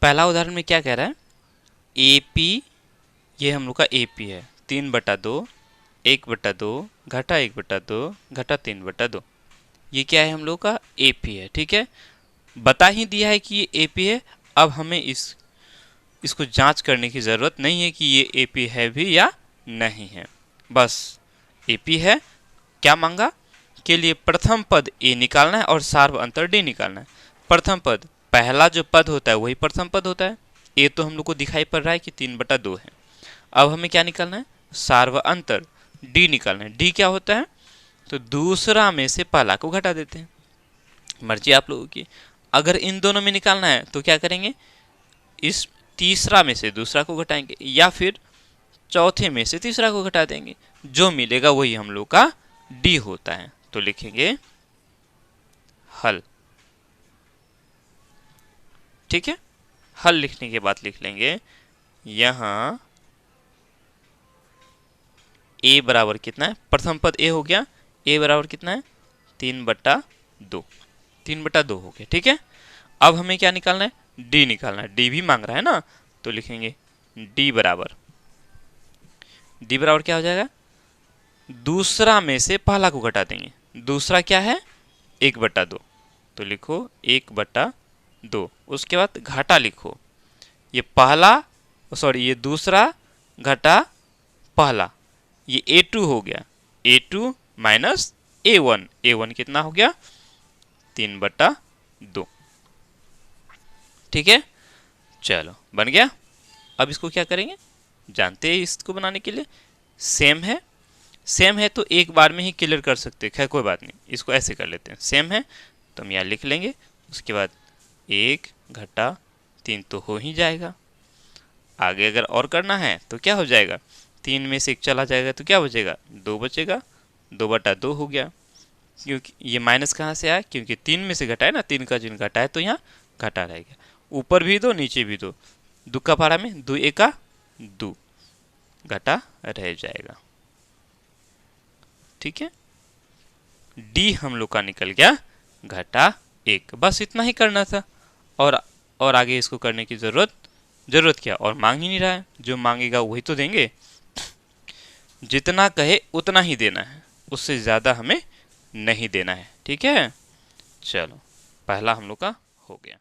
पहला उदाहरण में क्या कह रहा है, ए पी, ये हम लोग का ए पी है 3/2, 1/2 घटा 1/2 घटा 3/2। ये क्या है हम लोग का ए पी है। ठीक है, बता ही दिया है कि ये ए पी है। अब हमें इसको जांच करने की ज़रूरत नहीं है कि ये ए पी है भी या नहीं है, बस ए पी है। क्या मांगा के लिए प्रथम पद ए निकालना है और सार्व अंतर डी निकालना है। प्रथम पद, पहला जो पद होता है वही प्रथम पद होता है। ए तो हम लोग को दिखाई पड़ रहा है कि 3/2 है। अब हमें क्या निकालना है, सार्व अंतर डी निकालना है। डी क्या होता है, तो दूसरा में से पहला को घटा देते हैं, मर्जी आप लोगों की। अगर इन दोनों में निकालना है तो क्या करेंगे, इस तीसरा में से दूसरा को घटाएंगे या फिर चौथे में से तीसरा को घटा देंगे, जो मिलेगा वही हम लोग का डी होता है। तो लिखेंगे हल। ठीक है, हल लिखने के बाद लिख लेंगे यहां ए बराबर कितना है, प्रथम पद ए हो गया, ए बराबर कितना है 3/2, 3/2 हो गया। ठीक है, अब हमें क्या निकालना है, डी निकालना है। डी भी मांग रहा है ना, तो लिखेंगे डी बराबर क्या हो जाएगा, दूसरा में से पहला को घटा देंगे। दूसरा क्या है 1/2, तो लिखो 1/2। उसके बाद घटा लिखो, ये पहला सॉरी ये दूसरा घटा पहला, ये A2 हो गया, A2 माइनस A1, A1 कितना हो गया 3/2। ठीक है, चलो बन गया। अब इसको क्या करेंगे, जानते हैं इसको बनाने के लिए सेम है। सेम है तो एक बार में ही क्लियर कर सकते हैं, खैर कोई बात नहीं, इसको ऐसे कर लेते हैं। सेम है तो हम यहाँ लिख लेंगे, उसके बाद 1 घटा 3 तो हो ही जाएगा। आगे अगर और करना है तो क्या हो जाएगा, 3 में से 1 चला जाएगा तो क्या बचेगा, 2 बचेगा, 2/2 हो गया। क्योंकि ये माइनस कहाँ से आया, क्योंकि 3 में से घटा है ना, 3 का चिन्ह घटा है तो यहाँ घटा रहेगा। ऊपर भी 2 नीचे भी 2, 2 का पारा में 2 1 2 घटा रह जाएगा। ठीक है, डी हम लोग का निकल गया घटा 1। बस इतना ही करना था, और आगे इसको करने की जरूरत क्या, और मांग ही नहीं रहा है। जो मांगेगा वही तो देंगे, जितना कहे उतना ही देना है, उससे ज़्यादा हमें नहीं देना है। ठीक है, चलो पहला हम लोग का हो गया।